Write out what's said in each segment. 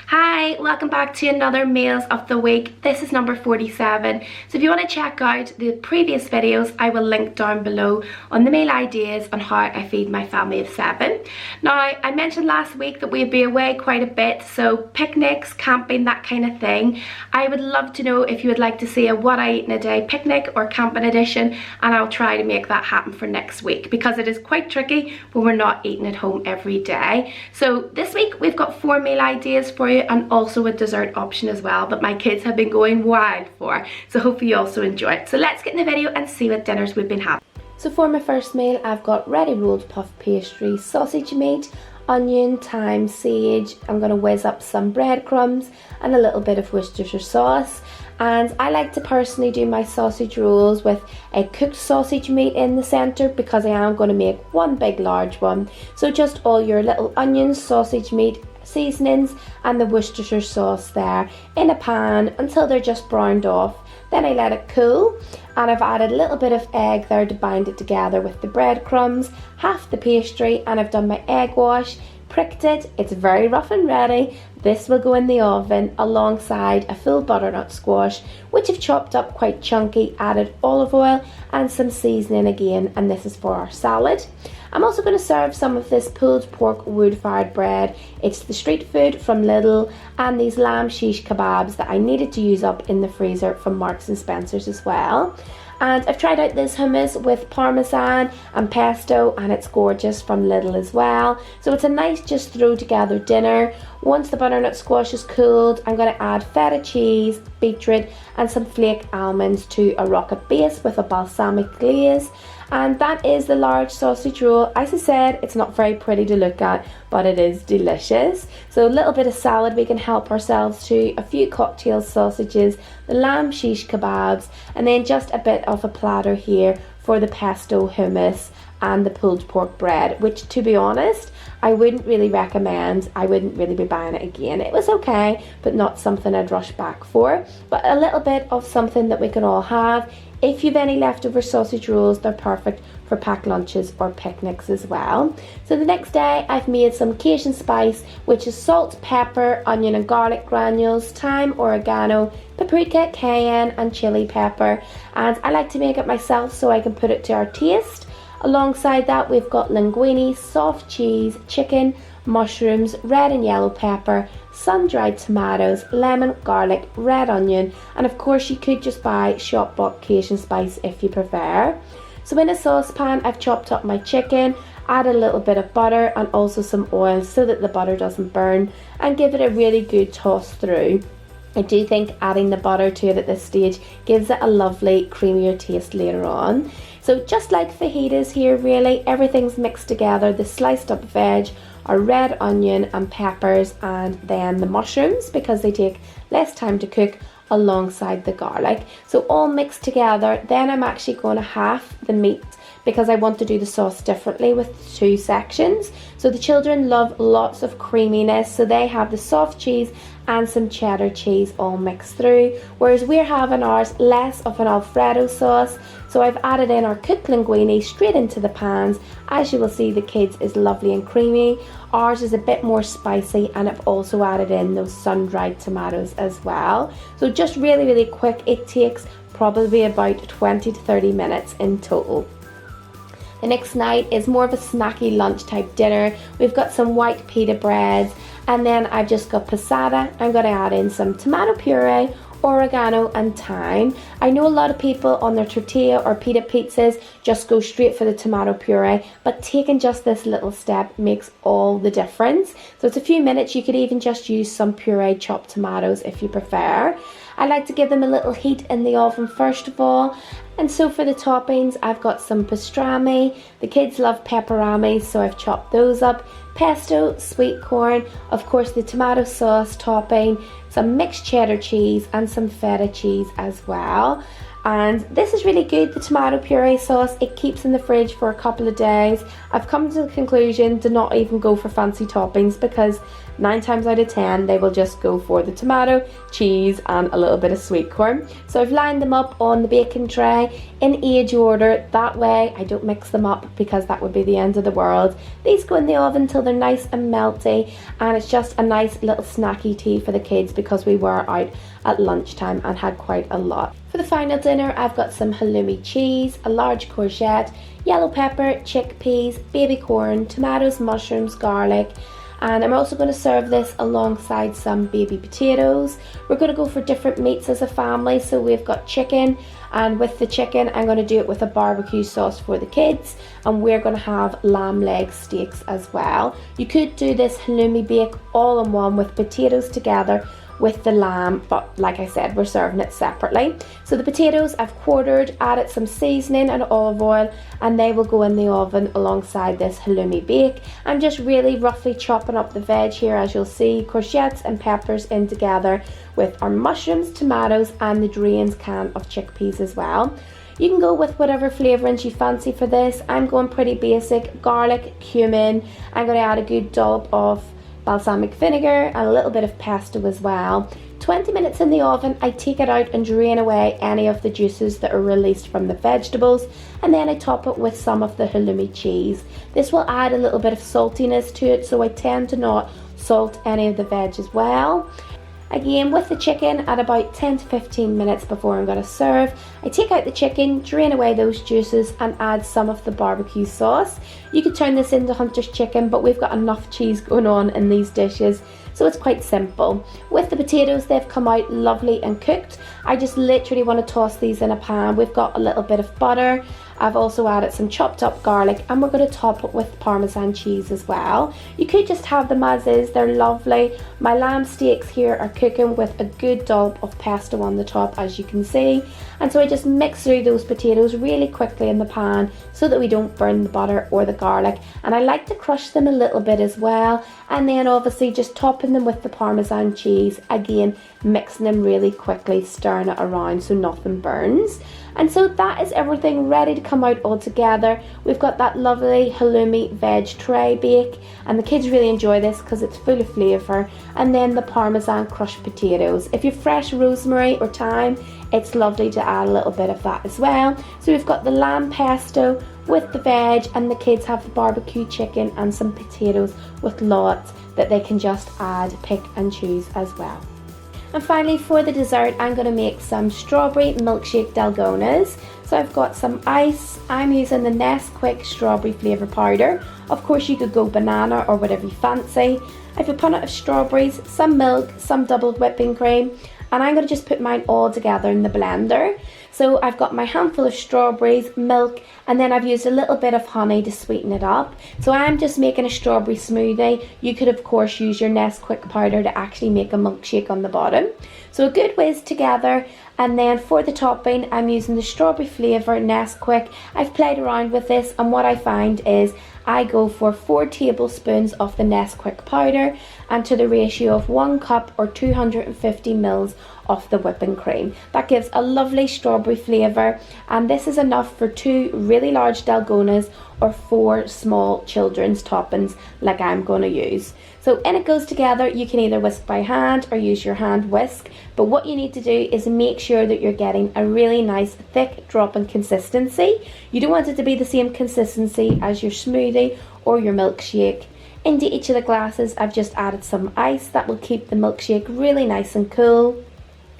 Hi, welcome back to another Meals of the Week. This is number 47. So if you want to check out the previous videos, I will link down below on the meal ideas on how I feed my family of 7. Now, I mentioned last week that we'd be away quite a bit, so picnics, camping, that kind of thing. I would love to know if you would like to see a what I eat in a day picnic or camping edition, and I'll try to make that happen for next week because it is quite tricky when we're not eating at home every day. So this week we've got 4 meal ideas for you and also a dessert option as well that my kids have been going wild for, so hopefully you also enjoy it. So let's get in the video and see what dinners we've been having. So for my first meal, I've got ready rolled puff pastry, sausage meat, onion, thyme, sage. I'm going to whiz up some breadcrumbs and a little bit of Worcestershire sauce. And I like to personally do my sausage rolls with a cooked sausage meat in the centre because I am going to make one big large one. So just all your little onions, sausage meat, seasonings and the Worcestershire sauce there in a pan until they're just browned off. Then I let it cool, and I've added a little bit of egg there to bind it together with the breadcrumbs, half the pastry, and I've done my egg wash, pricked it. It's very rough and ready. This will go in the oven alongside a full butternut squash, which I've chopped up quite chunky, added olive oil and some seasoning again, and this is for our salad. I'm also going to serve some of this pulled pork wood-fired bread. It's the street food from Lidl, and these lamb shish kebabs that I needed to use up in the freezer from Marks and Spencer's as well. And I've tried out this hummus with parmesan and pesto, and it's gorgeous, from Lidl as well. So it's a nice just throw together dinner. Once the butternut squash is cooled, I'm going to add feta cheese, beetroot and some flake almonds to a rocket base with a balsamic glaze. And that is the large sausage roll. As I said, it's not very pretty to look at, but it is delicious. So a little bit of salad, we can help ourselves to a few cocktail sausages, the lamb shish kebabs, and then just a bit of a platter here for the pesto hummus and the pulled pork bread, which, to be honest, I wouldn't really recommend. I wouldn't really be buying it again. It was okay, but not something I'd rush back for. But a little bit of something that we can all have. If you've any leftover sausage rolls, they're perfect for packed lunches or picnics as well. So the next day, I've made some Cajun spice, which is salt, pepper, onion and garlic granules, thyme, oregano, paprika, cayenne and chili pepper. And I like to make it myself so I can put it to our taste. Alongside that, we've got linguine, soft cheese, chicken, mushrooms, red and yellow pepper, sun-dried tomatoes, lemon, garlic, red onion, and of course you could just buy shop-bought Cajun spice if you prefer. So in a saucepan, I've chopped up my chicken, add a little bit of butter and also some oil so that the butter doesn't burn, and give it a really good toss through. I do think adding the butter to it at this stage gives it a lovely creamier taste later on. So just like fajitas here, really, everything's mixed together. The sliced up veg, our red onion and peppers, and then the mushrooms because they take less time to cook, alongside the garlic. So all mixed together. Then I'm actually going to half the meat because I want to do the sauce differently with 2 sections. So the children love lots of creaminess, so they have the soft cheese and some cheddar cheese all mixed through, whereas we're having ours less of an Alfredo sauce. So I've added in our cooked linguine straight into the pans. As you will see, the kids is lovely and creamy. Ours is a bit more spicy, and I've also added in those sun-dried tomatoes as well. So just really quick. It takes probably about 20 to 30 minutes in total. The next night is more of a snacky lunch type dinner. We've got some white pita breads, and then I've just got passata. I'm going to add in some tomato puree, oregano and thyme. I know a lot of people on their tortilla or pita pizzas just go straight for the tomato puree, but taking just this little step makes all the difference. So it's a few minutes. You could even just use some pureed chopped tomatoes if you prefer. I like to give them a little heat in the oven first of all. And so for the toppings, I've got some pastrami. The kids love pepperami, so I've chopped those up. Pesto, sweet corn, of course the tomato sauce topping, some mixed cheddar cheese and some feta cheese as well. And this is really good, the tomato puree sauce. It keeps in the fridge for a couple of days. I've come to the conclusion to not even go for fancy toppings because 9 times out of 10 they will just go for the tomato, cheese and a little bit of sweet corn. So I've lined them up on the baking tray in age order. That way I don't mix them up because that would be the end of the world. These go in the oven till they're nice and melty, and it's just a nice little snacky tea for the kids because we were out at lunchtime and had quite a lot. For the final dinner, I've got some halloumi cheese, a large courgette, yellow pepper, chickpeas, baby corn, tomatoes, mushrooms, garlic, and I'm also going to serve this alongside some baby potatoes. We're going to go for different meats as a family, so we've got chicken, and with the chicken I'm going to do it with a barbecue sauce for the kids, and we're going to have lamb leg steaks as well. You could do this halloumi bake all in one with potatoes together with the lamb, but like I said, we're serving it separately. So the potatoes I've quartered, added some seasoning and olive oil, and they will go in the oven alongside this halloumi bake. I'm just really roughly chopping up the veg here, as you'll see, courgettes and peppers in together with our mushrooms, tomatoes and the drained can of chickpeas as well. You can go with whatever flavourings you fancy for this. I'm going pretty basic: garlic, cumin. I'm going to add a good dollop of balsamic vinegar and a little bit of pesto as well. 20 minutes in the oven. I take it out and drain away any of the juices that are released from the vegetables, and then I top it with some of the halloumi cheese. This will add a little bit of saltiness to it, so I tend to not salt any of the veg as well. Again, with the chicken, at about 10 to 15 minutes before I'm going to serve, I take out the chicken, drain away those juices and add some of the barbecue sauce. You could turn this into Hunter's chicken, but we've got enough cheese going on in these dishes, so it's quite simple. With the potatoes, they've come out lovely and cooked. I just literally want to toss these in a pan. We've got a little bit of butter. I've also added some chopped up garlic, and we're going to top it with Parmesan cheese as well. You could just have them as is, they're lovely. My lamb steaks here are cooking with a good dollop of pesto on the top, as you can see. And so I just mix through those potatoes really quickly in the pan so that we don't burn the butter or the garlic. And I like to crush them a little bit as well. And then obviously just topping them with the Parmesan cheese. Again, mixing them really quickly, stirring it around so nothing burns. And so that is everything ready to come out all together. We've got that lovely halloumi veg tray bake, and the kids really enjoy this because it's full of flavour. And then the Parmesan crushed potatoes. If you've fresh rosemary or thyme, it's lovely to add a little bit of that as well. So we've got the lamb pesto with the veg, and the kids have the barbecue chicken and some potatoes with lots that they can just add, pick and choose as well. And finally, for the dessert, I'm going to make some strawberry milkshake Dalgonas. So I've got some ice. I'm using the Nesquik strawberry flavour powder. Of course, you could go banana or whatever you fancy. I have a punnet of strawberries, some milk, some doubled whipping cream, and I'm going to just put mine all together in the blender. So I've got my handful of strawberries, milk, and then I've used a little bit of honey to sweeten it up. So I'm just making a strawberry smoothie. You could of course use your Nesquik powder to actually make a milkshake on the bottom. So a good whiz together. And then for the topping, I'm using the strawberry flavour Nesquik. I've played around with this, and what I find is I go for 4 tablespoons of the Nesquik powder, and to the ratio of 1 cup or 250 ml of the whipping cream. That gives a lovely strawberry flavour, and this is enough for 2 really large Dalgonas or 4 small children's toppings like I'm going to use. So in it goes together. You can either whisk by hand or use your hand whisk, but what you need to do is make sure that you're getting a really nice thick drop in consistency. You don't want it to be the same consistency as your smoothie or your milkshake. Into each of the glasses I've just added some ice that will keep the milkshake really nice and cool.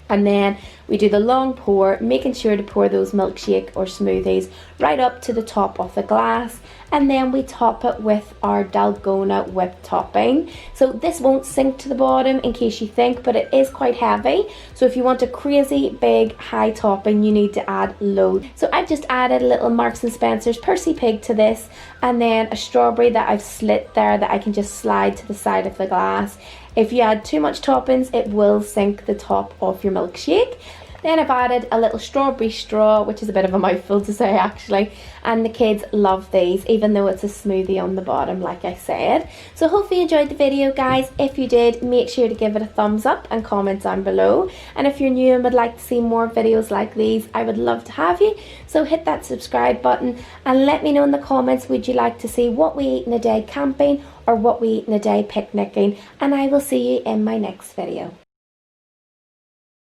And then we do the long pour, making sure to pour those milkshake or smoothies right up to the top of the glass. And then we top it with our Dalgona whipped topping. So this won't sink to the bottom in case you think, but it is quite heavy. So if you want a crazy big high topping, you need to add loads. So I've just added a little Marks and Spencer's Percy Pig to this, and then a strawberry that I've slit there that I can just slide to the side of the glass. If you add too much toppings, it will sink the top of your milkshake. Then I've added a little strawberry straw, which is a bit of a mouthful to say actually, and the kids love these even though it's a smoothie on the bottom like I said. So hopefully you enjoyed the video guys. If you did, make sure to give it a thumbs up and comment down below, and if you're new and would like to see more videos like these, I would love to have you. So hit that subscribe button and let me know in the comments, would you like to see what we eat in a day camping or what we eat in a day picnicking, and I will see you in my next video.